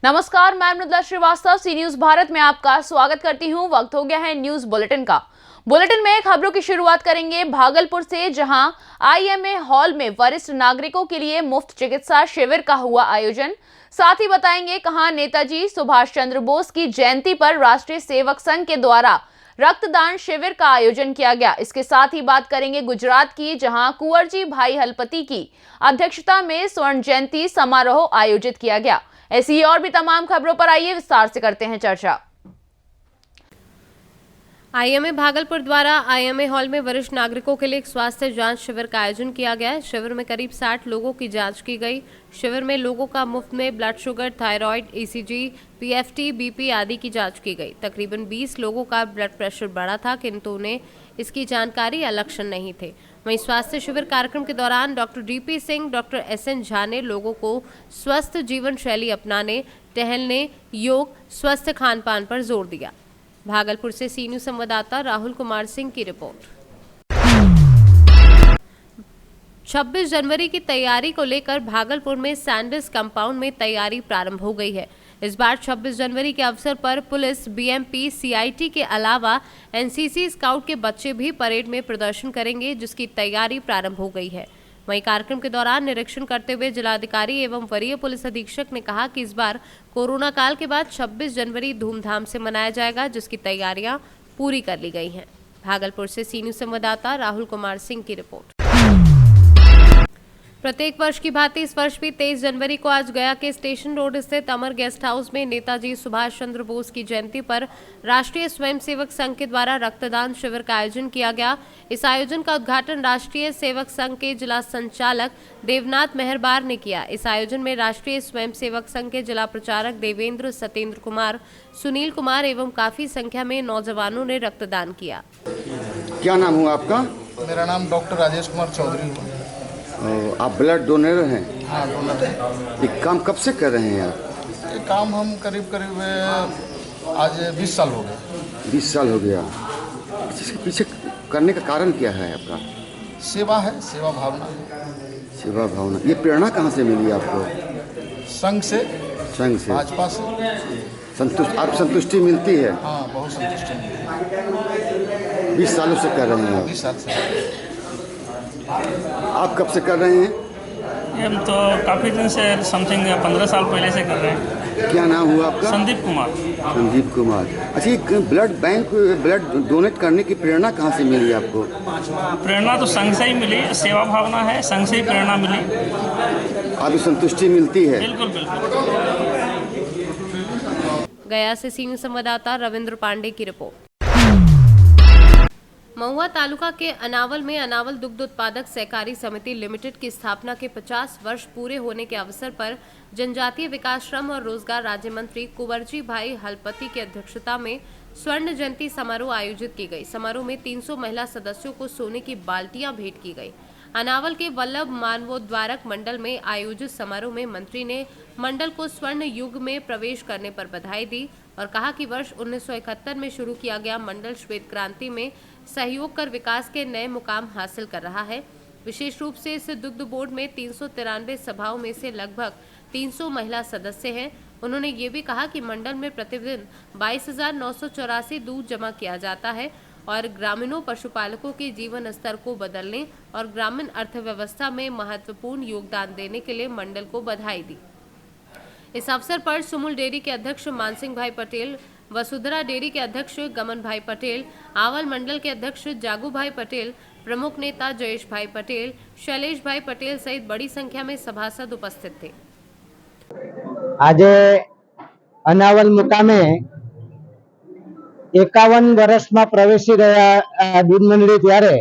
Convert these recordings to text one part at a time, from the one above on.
नमस्कार, मैं मृदुला श्रीवास्तव सी न्यूज भारत में आपका स्वागत करती हूं। वक्त हो गया है न्यूज बुलेटिन का। बुलेटिन में खबरों की शुरुआत करेंगे भागलपुर से, जहां आईएमए हॉल में वरिष्ठ नागरिकों के लिए मुफ्त चिकित्सा शिविर का हुआ आयोजन। साथ ही बताएंगे कहां नेताजी सुभाष चंद्र बोस की जयंती पर राष्ट्रीय सेवक संघ के द्वारा रक्तदान शिविर का आयोजन किया गया। इसके साथ ही बात करेंगे गुजरात की, जहां कुंवरजी भाई हलपति की अध्यक्षता में स्वर्ण जयंती समारोह आयोजित किया गया। ऐसी और भी तमाम खबरों पर आइए विस्तार से करते हैं चर्चा। आईएमए भागलपुर द्वारा आईएमए हॉल में वरिष्ठ नागरिकों के लिए एक स्वास्थ्य जांच शिविर का आयोजन किया गया है। शिविर में करीब 60 लोगों की जांच की गई। शिविर में लोगों का मुफ्त में blood sugar, thyroid, ECG, PFT, BP आदि की जांच की गई। तकरीबन 20 लोगों का ब्लड प्रेशर बढ़ा था, किंतु उन्हें इसकी जानकारी या लक्षण नहीं थे। वहीं स्वास्थ्य शिविर कार्यक्रम के दौरान doctor DP Singh, doctor SN Jha ने लोगों को स्वस्थ जीवन शैली अपनाने, टहलने, योग, स्वस्थ खान पान पर जोर दिया। भागलपुर से सी न्यूज संवाददाता राहुल कुमार सिंह की रिपोर्ट। 26 जनवरी की तैयारी को लेकर भागलपुर में सैंडर्स कंपाउंड में तैयारी प्रारंभ हो गई है। इस बार 26 जनवरी के अवसर पर पुलिस, बीएमपी, सीआईटी के अलावा एनसीसी स्काउट के बच्चे भी परेड में प्रदर्शन करेंगे, जिसकी तैयारी प्रारंभ हो गई है। वहीं कार्यक्रम के दौरान निरीक्षण करते हुए जिलाधिकारी एवं वरीय पुलिस अधीक्षक ने कहा कि इस बार कोरोना काल के बाद 26 जनवरी धूमधाम से मनाया जाएगा, जिसकी तैयारियां पूरी कर ली गई हैं। भागलपुर से सी न्यूज संवाददाता राहुल कुमार सिंह की रिपोर्ट। प्रत्येक वर्ष की भांति इस वर्ष भी 23 जनवरी को आज गया के स्टेशन रोड स्थित अमर गेस्ट हाउस में नेताजी सुभाष चंद्र बोस की जयंती पर राष्ट्रीय स्वयंसेवक संघ के द्वारा रक्तदान शिविर का आयोजन किया गया। इस आयोजन का उद्घाटन राष्ट्रीय सेवक संघ के जिला संचालक देवनाथ मेहरबार ने किया। इस आयोजन में राष्ट्रीय स्वयंसेवक संघ के जिला प्रचारक देवेंद्र, सत्येंद्र कुमार, सुनील कुमार एवं काफी संख्या में नौजवानों ने रक्तदान किया। क्या नाम हुआ आपका? मेरा नाम डॉक्टर राजेश कुमार चौधरी हुआ। आप ब्लड डोनर हैं? हाँ, डोनर है। ये काम कब से कर रहे हैं आप? ये काम हम करीब आज 20 साल हो गए। 20 साल हो गया। इसके पीछे करने का कारण क्या है आपका? सेवा है, सेवा भावना। सेवा भावना। ये प्रेरणा कहाँ से मिली आपको? संघ से, संघ से, भाजपा से। आप संतुष्टि मिलती है? हाँ, बहुत संतुष्टि मिलती है। 20 सालों से कर रहे हैं आप? 20 साल से। आप कब से कर रहे हैं? हम तो काफ़ी दिन से, समथिंग 15 साल पहले से कर रहे हैं। क्या नाम हुआ आपका? संदीप कुमार। संदीप कुमार। अच्छा, ये ब्लड बैंक, ब्लड डोनेट करने की प्रेरणा कहाँ से मिली आपको? प्रेरणा तो संघ से ही मिली, सेवा भावना है, संघ से ही प्रेरणा मिली। आपकी संतुष्टि मिलती है? बिल्कुल बिल्कुल। गया से सी न्यूज संवाददाता रविंद्र पांडे की रिपोर्ट। महुआ तालुका के अनावल में अनावल दुग्ध उत्पादक सहकारी समिति लिमिटेड की स्थापना के 50 वर्ष पूरे होने के अवसर पर जनजातीय विकास, श्रम और रोजगार राज्य मंत्री कुंवरजी भाई हलपति की अध्यक्षता में स्वर्ण जयंती समारोह आयोजित की गई। समारोह में 300 महिला सदस्यों को सोने की बाल्टियां भेंट की गई। अनावल के वल्लभ मानवोद्वारक मंडल में आयोजित समारोह में मंत्री ने मंडल को स्वर्ण युग में प्रवेश करने पर बधाई दी और कहा कि वर्ष 1971 में शुरू किया गया मंडल श्वेत क्रांति में सहयोग कर विकास के नए मुकाम हासिल कर रहा है। विशेष रूप से इस दुग्ध बोर्ड में 393 सभाओं में से लगभग 300 महिला सदस्य हैं। उन्होंने ये भी कहा कि मंडल में प्रतिदिन 22,984 दूध जमा किया जाता है और ग्रामीणों पशुपालकों के जीवन स्तर को बदलने और ग्रामीण अर्थव्यवस्था में महत्वपूर्ण योगदान देने के लिए मंडल को बधाई दी। इस अवसर पर सुमुल डेयरी के अध्यक्ष मानसिंह भाई पटेल, वसुंधरा डेयरी के अध्यक्ष गमन भाई पटेल, आवल मंडल के अध्यक्ष जागू भाई पटेल, प्रमुख नेता जयेश भाई पटेल, शैलेश भाई पटेल सहित बड़ी संख्या में सभासद उपस्थित थे। आज अनावल मुकामे 51 વર્ષમાં પ્રવેશી રહ્યા દૂધ મંડળી, ત્યારે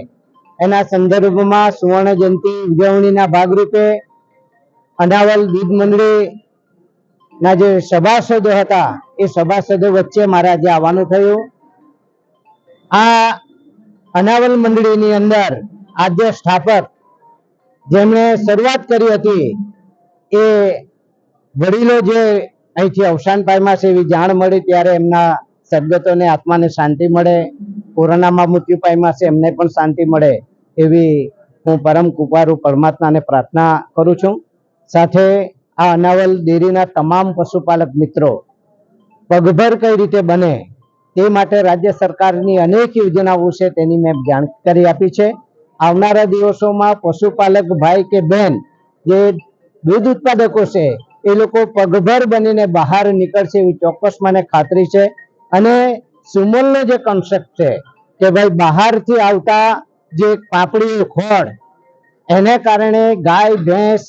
એના સંદર્ભમાં સુવર્ણ જયંતિ ઉજવણીના ભાગરૂપે અનાવલ દૂધ મંડળીના જે સભાસદો હતા એ સભાસદો વચ્ચે મારે આજે આવવાનું થયું। આ અનાવલ મંડળીની અંદર આદ્ય સ્થાપક જેમણે શરૂઆત કરી હતી એ વડીલો જે અહીંથી અવસાન પામ્યા છે એવી જાણ મળી ત્યારે એમના સદગતોને આત્માને શાંતિ મળે, કોરોનામાં મૃત્યુ પામ્યા છે એમને પણ શાંતિ મળે એવી હું પરમ કૃપાળુ પરમાત્માને પ્રાર્થના કરું છું। સાથે આ અનાવલ ડેરીના તમામ પશુપાલક મિત્રો પગભર કઈ રીતે બને તે માટે રાજ્ય સરકારની અનેક યોજનાઓ છે તેની મેં જાણકારી આપી છે। આવનારા દિવસોમાં પશુપાલક ભાઈ કે બહેન જે દૂધ ઉત્પાદકો છે એ લોકો પગભર બનીને બહાર નીકળશે એવી ચોક્કસ મને ખાતરી છે। અને સુમલનો જે કોન્સેપ્ટ છે કે ભાઈ બહારથી આવતા જે પાપડી ખોળ એને કારણે ગાય ભેંસ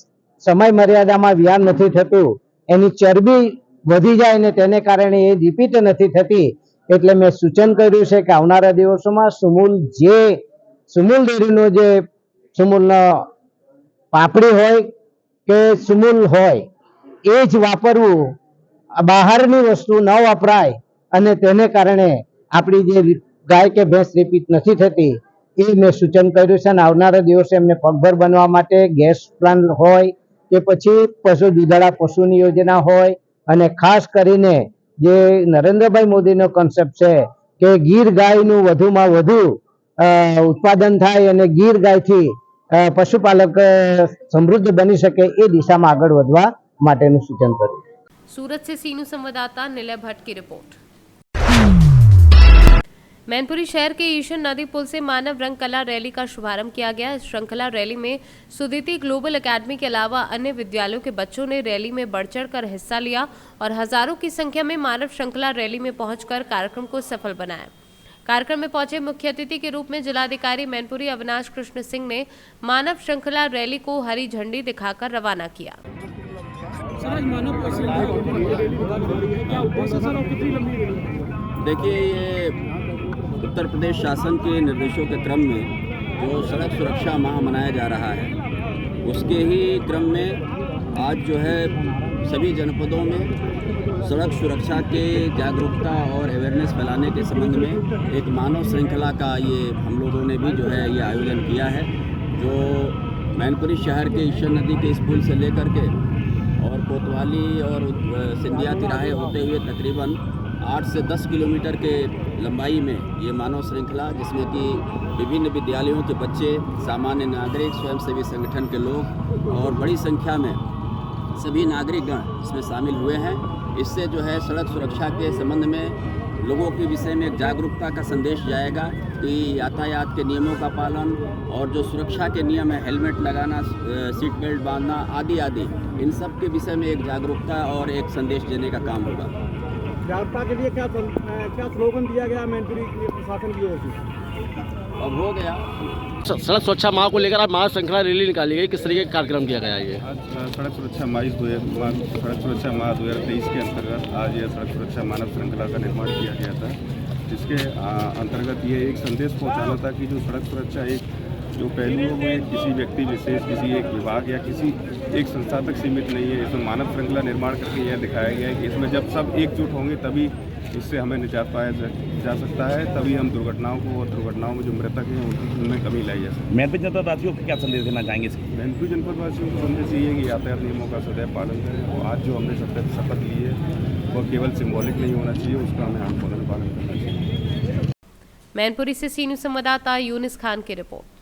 સમય મર્યાદામાં વ્યાન નથી થતું, એની ચરબી વધી જાય ને તેને કારણે એ રિપીટ નથી થતી। એટલે મેં સૂચન કર્યું છે કે આવનારા દિવસોમાં સુમુલ ડેરીનો જે સુમુલનો પાપડી હોય કે સુમુલ હોય એ જ વાપરવું, બહારની વસ્તુ ન વપરાય અને તેને કારણે આપણી જે ગાય કે ભેંસ રિપીટ નથી થતી એ મેં સૂચન કર્યું છે। અને આવનારા દિવસે એમને પગભર બનવા માટે ગેસ પ્લાન્ટ હોય કે પછી પશુ દૂધાળા પશુની યોજના હોય અને ખાસ કરીને જે નરેન્દ્રભાઈ મોદીનો કોન્સેપ્ટ છે કે ગીર ગાયનું વધુમાં વધુ ઉત્પાદન થાય અને ગીર ગાયથી પશુપાલક સમૃદ્ધ બની શકે એ દિશામાં આગળ વધવા માટેનું સૂચન કર્યું। सूरत से सीनू संवाददाता निलय भट्ट की रिपोर्ट। मैनपुरी शहर के ईशन नदी पुल से मानव रंग कला रैली का शुभारंभ किया गया। इस श्रृंखला रैली में सुदिति ग्लोबल एकेडमी के अलावा अन्य विद्यालयों के बच्चों ने रैली में बढ़ चढ़कर हिस्सा लिया और हजारों की संख्या में मानव श्रृंखला रैली में पहुंचकर कार्यक्रम को सफल बनाया। कार्यक्रम में पहुंचे मुख्य अतिथि के रूप में जिलाधिकारी मैनपुरी अविनाश कृष्ण सिंह ने मानव श्रृंखला रैली को हरी झंडी दिखाकर रवाना किया। देखिए, ये उत्तर प्रदेश शासन के निर्देशों के क्रम में जो सड़क सुरक्षा माह मनाया जा रहा है उसके ही क्रम में आज जो है सभी जनपदों में सड़क सुरक्षा के जागरूकता और अवेयरनेस फैलाने के संबंध में एक मानव श्रृंखला का ये हम लोगों ने भी जो है ये आयोजन किया है, जो मैनपुरी शहर के ईशन नदी के इस पुल से लेकर के और कोतवाली और सिंधिया तिराहे होते हुए तकरीबन 8 से 10 किलोमीटर के लंबाई में ये मानव श्रृंखला, जिसमें कि विभिन्न विद्यालयों के बच्चे, सामान्य नागरिक, स्वयंसेवी संगठन के लोग और बड़ी संख्या में सभी नागरिकगण इसमें शामिल हुए हैं। इससे जो है सड़क सुरक्षा के संबंध में लोगों के विषय में एक जागरूकता का संदेश जाएगा कि यातायात के नियमों का पालन और जो सुरक्षा के नियम है, हेलमेट लगाना, सीट बेल्ट बांधना आदि आदि, इन सब के विषय में एक जागरूकता और एक संदेश देने का काम होगा। जागरूकता के लिए क्या स्लोगन दिया गया मैनपुरी प्रशासन की ओर से? अब हो गया सड़क सुरक्षा माह को लेकर आज मानव श्रृंखला रैली निकाली गई, किस तरीके का कार्यक्रम किया गया? ये आज सड़क सुरक्षा माह 2023 के अंतर्गत आज यह सड़क सुरक्षा मानव श्रृंखला का निर्माण किया गया था, जिसके अंतर्गत ये एक संदेश पहुंचाना था कि जो सड़क सुरक्षा एक जो पहलू है वो एक किसी व्यक्ति विशेष, किसी एक विभाग या किसी एक संस्था तक सीमित नहीं है। इसमें मानव श्रृंखला निर्माण करके यह दिखाया गया है कि इसमें जब सब एकजुट होंगे तभी इससे हमें निजात पाया जा सकता है, तभी हम दुर्घटनाओं को और दुर्घटनाओं में जो मृतक हैं उनमें कमी लाई जा सकती है। मैनपुरी जनपद वासियों को क्या संदेश देना चाहेंगे? मैनपुरी जनपद वासियों को संदेश ये है कि यातायात नियमों का सदैव पालन करें और आज जो हमने शपथ ली है वह केवल सिंबॉलिक नहीं होना चाहिए, उसका हमें आंदोलन पालन करना चाहिए। मैनपुरी से सीनियर संवाददाता यूनिस खान की रिपोर्ट।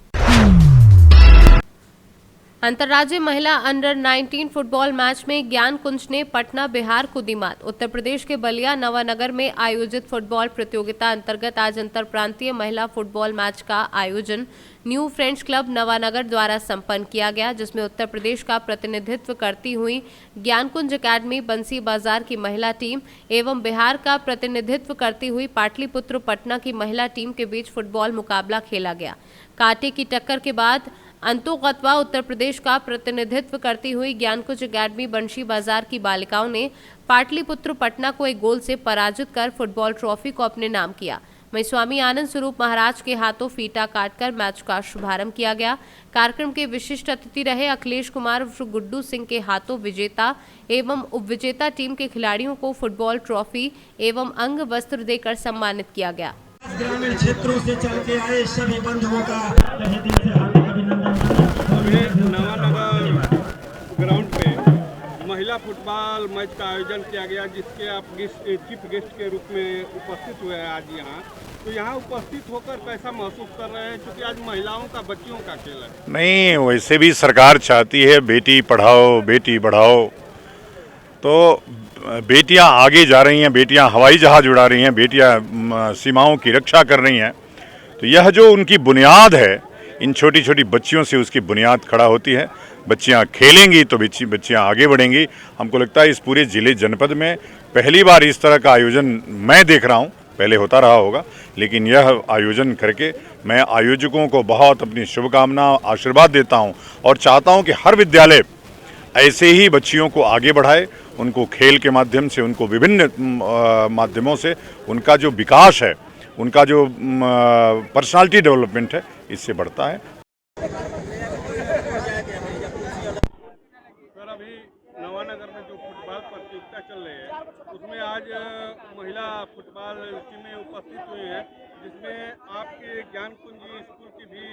अंतर्राज्यीय महिला अंडर 19 फुटबॉल मैच में ज्ञान कुंज ने पटना बिहार को दी मात। उत्तर प्रदेश के बलिया नवानगर में आयोजित फुटबॉल प्रतियोगिता अंतर्गत आज अंतर प्रांतीय महिला फुटबॉल मैच का आयोजन न्यू फ्रेंड्स क्लब नवानगर द्वारा संपन्न किया गया, जिसमें उत्तर प्रदेश का प्रतिनिधित्व करती हुई ज्ञानकुंज एकेडमी बंसी बाजार की महिला टीम एवं बिहार का प्रतिनिधित्व करती हुई पाटलिपुत्र पटना की महिला टीम के बीच फुटबॉल मुकाबला खेला गया। कांटे की टक्कर के बाद अंतोगत्वा उत्तर प्रदेश का प्रतिनिधित्व करती हुई ज्ञानकुंज एकेडमी बंशी बाजार की बालिकाओं ने पाटलिपुत्र पटना को एक गोल से पराजित कर फुटबॉल ट्रॉफी को अपने नाम किया। वहीं स्वामी आनंद स्वरूप महाराज के हाथों फीता काटकर मैच का शुभारंभ किया गया। कार्यक्रम के विशिष्ट अतिथि रहे अखिलेश कुमार गुड्डू सिंह के हाथों विजेता एवं उपविजेता टीम के खिलाड़ियों को फुटबॉल ट्रॉफी एवं अंग वस्त्र देकर सम्मानित किया गया। ग्रामीण क्षेत्रों से चल के आए सभी बंधुओं का तहे दिल से हार्दिक अभिनंदन। नवानगर ग्राउंड पे महिला फुटबॉल मैच का आयोजन किया गया, जिसके आप चीफ गेस्ट के रूप में उपस्थित हुए हैं आज यहाँ। तो यहाँ उपस्थित होकर कैसा महसूस कर रहे हैं, क्योंकि आज महिलाओं का, बच्चियों का खेल है? नहीं, वैसे भी सरकार चाहती है बेटी पढ़ाओ बेटी बढ़ाओ, तो बेटियां आगे जा रही हैं, बेटियां हवाई जहाज उड़ा रही हैं, बेटियां सीमाओं की रक्षा कर रही हैं। तो यह जो उनकी बुनियाद है, इन छोटी छोटी बच्चियों से उसकी बुनियाद खड़ा होती है। बच्चियां खेलेंगी तो बच्चियां आगे बढ़ेंगी। हमको लगता है इस पूरे जिले जनपद में पहली बार इस तरह का आयोजन मैं देख रहा हूँ, पहले होता रहा होगा, लेकिन यह आयोजन करके मैं आयोजकों को बहुत अपनी शुभकामना आशीर्वाद देता हूँ और चाहता हूँ कि हर विद्यालय ऐसे ही बच्चियों को आगे बढ़ाए, उनको खेल के माध्यम से, उनको विभिन्न माध्यमों से उनका जो विकास है, उनका जो पर्सनालिटी डेवलपमेंट है, इससे बढ़ता है। सर, अभी नवानगर में जो फुटबॉल प्रतियोगिता चल रही है, उसमें आज महिला फुटबॉल टीमें उपस्थित हुई हैं, जिसमें आपके ज्ञान कुंजी स्कूल की भी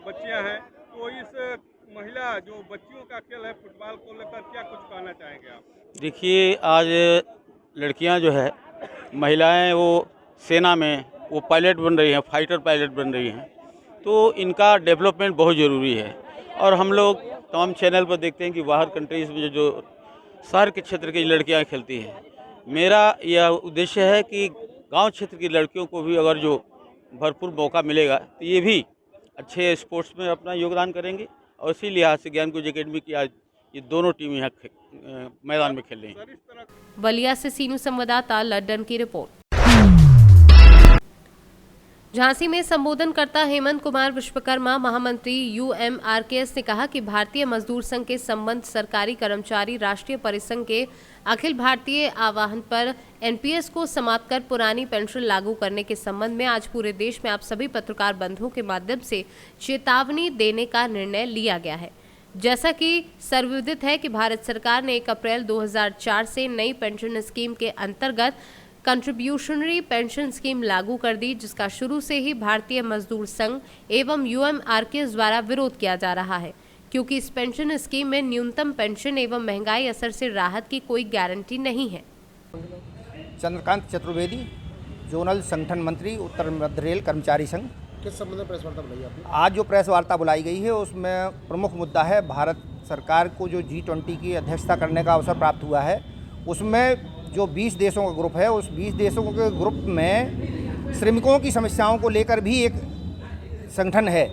बच्चियां हैं। तो इस महिला जो बच्चियों का खेल है फुटबॉल को लेकर क्या कुछ कहना चाहेंगे आप? देखिए, आज लड़कियां जो है, महिलाएं वो सेना में वो पायलट बन रही हैं, फाइटर पायलट बन रही हैं, तो इनका डेवलपमेंट बहुत ज़रूरी है। और हम लोग तमाम चैनल पर देखते हैं कि बाहर कंट्रीज़ में जो शहर के क्षेत्र की लड़कियां खेलती हैं। मेरा यह उद्देश्य है कि गांव क्षेत्र की लड़कियों को भी अगर जो भरपूर मौका मिलेगा तो ये भी अच्छे स्पोर्ट्स में अपना योगदान करेंगे। और इसी लिहाज से ज्ञान कुंज एकेडमी की आज ये दोनों टीम यहाँ मैदान में खेल रही हैं। बलिया से सीनू संवाददाता लड्डन की रिपोर्ट। झांसी में संबोधन करता हेमंत कुमार विश्वकर्मा महामंत्री UMRKS ने कहा कि भारतीय मजदूर संघ के संबंध सरकारी कर्मचारी राष्ट्रीय परिसंघ के अखिल भारतीय आह्वान पर NPS को समाप्त कर पुरानी पेंशन लागू करने के संबंध में आज पूरे देश में आप सभी पत्रकार बंधुओं के माध्यम से चेतावनी देने का निर्णय लिया गया है। जैसा कि सर्वविदित है कि भारत सरकार ने 1 अप्रैल 2004 से नई पेंशन स्कीम के अंतर्गत कंट्रीब्यूशनरी पेंशन स्कीम लागू कर दी, जिसका शुरू से ही भारतीय मजदूर संघ एवं UMRKS द्वारा विरोध किया जा रहा है, क्योंकि इस पेंशन स्कीम में न्यूनतम पेंशन एवं महंगाई असर से राहत की कोई गारंटी नहीं है। चंद्रकांत चतुर्वेदी, जोनल संगठन मंत्री, उत्तर मध्य रेल कर्मचारी संघ। किस संबंध में प्रेस वार्ता बुलाई आपने? आज जो प्रेस वार्ता बुलाई गई है उसमें प्रमुख मुद्दा है भारत सरकार को जो G20 की अध्यक्षता करने का अवसर प्राप्त हुआ है, उसमें जो 20 देशों का ग्रुप है, उस 20 देशों के ग्रुप में श्रमिकों की समस्याओं को लेकर भी एक संगठन है।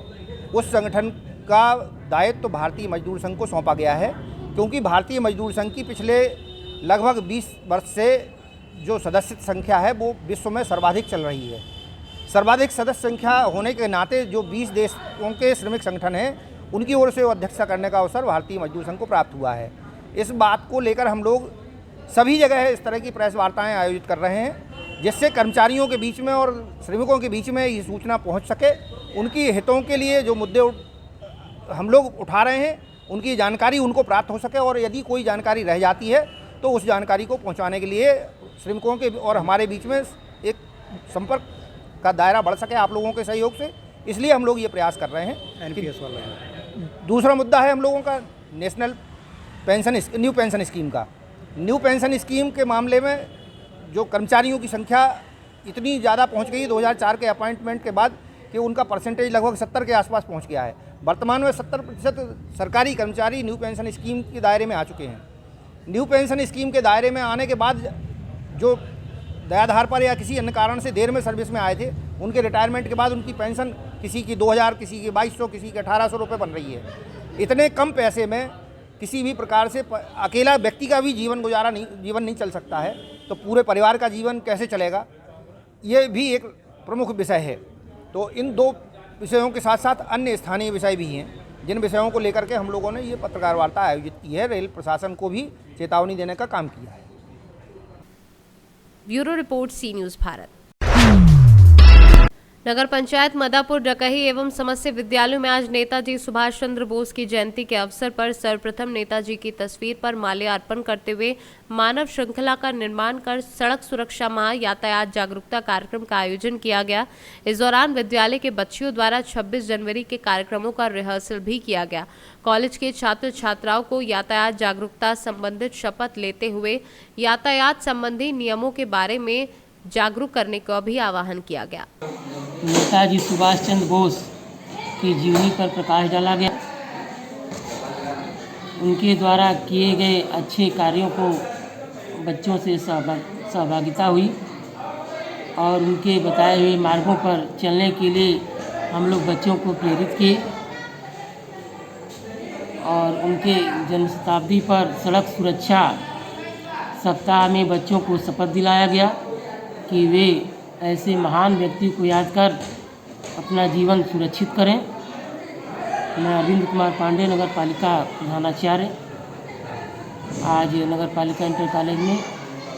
उस संगठन का दायित्व तो भारतीय मजदूर संघ को सौंपा गया है, क्योंकि भारतीय मजदूर संघ की पिछले लगभग 20 वर्ष से जो सदस्य संख्या है वो विश्व में सर्वाधिक चल रही है। सर्वाधिक सदस्य संख्या होने के नाते जो 20 देशों के श्रमिक संगठन हैं, उनकी ओर से अध्यक्षता करने का अवसर भारतीय मजदूर संघ को प्राप्त हुआ है। इस बात को लेकर हम लोग सभी जगह इस तरह की प्रेस वार्ताएं आयोजित कर रहे हैं, जिससे कर्मचारियों के बीच में और श्रमिकों के बीच में ये सूचना पहुंच सके। उनकी हितों के लिए जो मुद्दे हम लोग उठा रहे हैं, उनकी जानकारी उनको प्राप्त हो सके, और यदि कोई जानकारी रह जाती है तो उस जानकारी को पहुंचाने के लिए श्रमिकों के और हमारे बीच में एक संपर्क का दायरा बढ़ सके आप लोगों के सहयोग से। इसलिए हम लोग ये प्रयास कर रहे हैं। NPS वाला दूसरा मुद्दा है हम लोगों का national pension new pension scheme का। न्यू पेंशन स्कीम के मामले में जो कर्मचारियों की संख्या इतनी ज़्यादा पहुंच गई 2004 के अपॉइंटमेंट के बाद कि उनका परसेंटेज लगभग 70 के आसपास पहुंच गया है। वर्तमान में 70% सरकारी कर्मचारी न्यू पेंशन स्कीम के दायरे में आ चुके हैं। न्यू पेंशन स्कीम के दायरे में आने के बाद जो दयाधार पर या किसी अन्य कारण से देर में सर्विस में आए थे, उनके रिटायरमेंट के बाद उनकी पेंशन किसी की 2000, किसी की 2200, किसी की 1800 रुपये बन रही है। इतने कम पैसे में किसी भी प्रकार से अकेला व्यक्ति का भी जीवन नहीं चल सकता है, तो पूरे परिवार का जीवन कैसे चलेगा, ये भी एक प्रमुख विषय है। तो इन दो विषयों के साथ साथ अन्य स्थानीय विषय भी हैं, जिन विषयों को लेकर के हम लोगों ने ये पत्रकार वार्ता आयोजित की है। रेल प्रशासन को भी चेतावनी देने का काम किया है। ब्यूरो रिपोर्ट, सी न्यूज़ भारत। नगर पंचायत मदापुर, डकही एवं समस्य विद्यालयों में आज नेताजी सुभाष चंद्र बोस की जयंती के अवसर पर सर्वप्रथम नेताजी की तस्वीर पर माल्यार्पण करते हुए मानव श्रृंखला का निर्माण कर सड़क सुरक्षा माह यातायात जागरूकता कार्यक्रम का आयोजन किया गया। इस दौरान विद्यालय के बच्चियों द्वारा 26 जनवरी के कार्यक्रमों का रिहर्सल भी किया गया। कॉलेज के छात्र छात्राओं को यातायात जागरूकता संबंधित शपथ लेते हुए यातायात संबंधी नियमों के बारे में जागरूक करने का भी आह्वान किया गया। नेताजी सुभाष चंद्र बोस की जीवनी पर प्रकाश डाला गया। उनके द्वारा किए गए अच्छे कार्यों को बच्चों से सहभागिता हुई और उनके बताए हुए मार्गों पर चलने के लिए हम लोग बच्चों को प्रेरित किए और उनके जन्म शताब्दी पर सड़क सुरक्षा सप्ताह में बच्चों को शपथ दिलाया गया कि वे ऐसे महान व्यक्ति को याद कर अपना जीवन सुरक्षित करें। मैं अरविंद कुमार पांडे, नगर पालिका प्रधानाचार्य, आज नगर पालिका इंटर कॉलेज में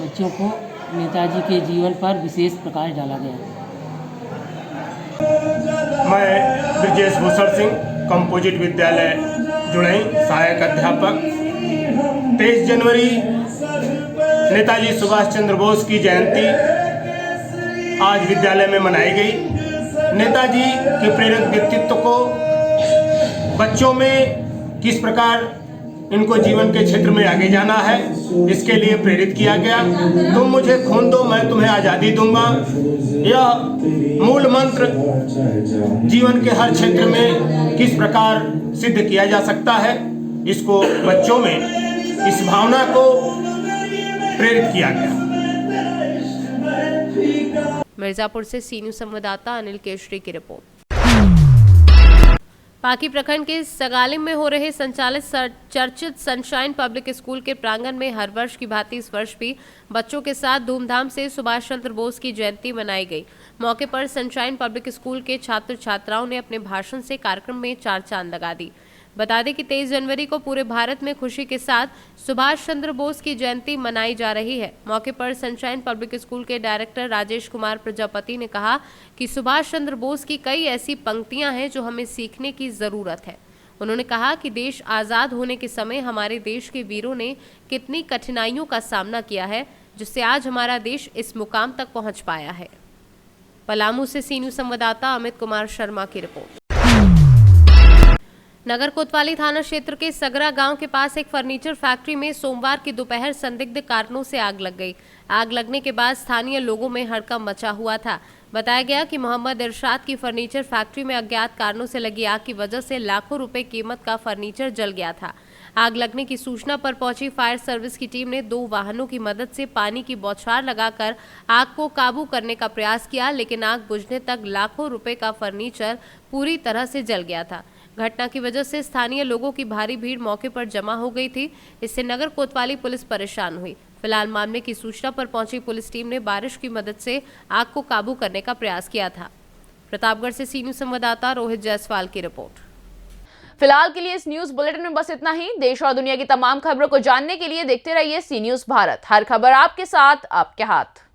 बच्चों को नेताजी के जीवन पर विशेष प्रकाश डाला गया। मैं ब्रजेश भूषण सिंह, कंपोजिट विद्यालय जुड़ई, सहायक अध्यापक। 23 जनवरी नेताजी सुभाष चंद्र बोस की जयंती आज विद्यालय में मनाई गई। नेताजी के प्रेरक व्यक्तित्व को बच्चों में किस प्रकार इनको जीवन के क्षेत्र में आगे जाना है, इसके लिए प्रेरित किया गया। तुम मुझे खून दो, मैं तुम्हें आज़ादी दूंगा। यह मूल मंत्र जीवन के हर क्षेत्र में किस प्रकार सिद्ध किया जा सकता है, इसको बच्चों में इस भावना को प्रेरित किया गया। मिर्जापुर से सी न्यूज़ संवाददाता अनिल केशरी की रिपोर्ट। पाकी प्रखंड के सगालिम में हो रहे संचालित चर्चित सनशाइन पब्लिक स्कूल के प्रांगण में हर वर्ष की भांति इस वर्ष भी बच्चों के साथ धूमधाम से सुभाष चंद्र बोस की जयंती मनाई गई। मौके पर सनशाइन पब्लिक स्कूल के छात्र छात्राओं ने अपने भाषण से कार्यक्रम में चार चांद लगा दी। बता दें कि 23 जनवरी को पूरे भारत में खुशी के साथ सुभाष चंद्र बोस की जयंती मनाई जा रही है। मौके पर सनशाइन पब्लिक स्कूल के डायरेक्टर राजेश कुमार प्रजापति ने कहा कि सुभाष चंद्र बोस की कई ऐसी पंक्तियां हैं जो हमें सीखने की जरूरत है। उन्होंने कहा कि देश आज़ाद होने के समय हमारे देश के वीरों ने कितनी कठिनाइयों का सामना किया है, जिससे आज हमारा देश इस मुकाम तक पहुँच पाया है। पलामू से सी न्यूज़ संवाददाता अमित कुमार शर्मा की रिपोर्ट। नगर कोतवाली थाना क्षेत्र के सगरा गांव के पास एक फर्नीचर फैक्ट्री में सोमवार की दोपहर संदिग्ध कारणों से आग लग गई। आग लगने के बाद स्थानीय लोगों में हड़कंप मचा हुआ था। बताया गया कि मोहम्मद इरशाद की फर्नीचर फैक्ट्री में अज्ञात कारणों से लगी आग की वजह से लाखों रुपए कीमत का फर्नीचर जल गया था। आग लगने की सूचना पर पहुंची फायर सर्विस की टीम ने 2 वाहनों की मदद से पानी की बौछार लगाकर आग को काबू करने का प्रयास किया, लेकिन आग बुझने तक लाखों रुपए का फर्नीचर पूरी तरह से जल गया था। घटना की वजह से स्थानीय लोगों की भारी भीड़ मौके पर जमा हो गई थी। इससे नगर कोतवाली पुलिस परेशान हुई। फिलहाल मामले की सूचना पर पहुंची पुलिस टीम ने बारिश की मदद से आग को काबू करने का प्रयास किया था। प्रतापगढ़ से सी न्यूज़ संवाददाता रोहित जायसवाल की रिपोर्ट। फिलहाल के लिए इस न्यूज बुलेटिन में बस इतना ही। देश और दुनिया की तमाम खबरों को जानने के लिए देखते रहिए सी न्यूज़ भारत। हर खबर आपके साथ, आपके हाथ।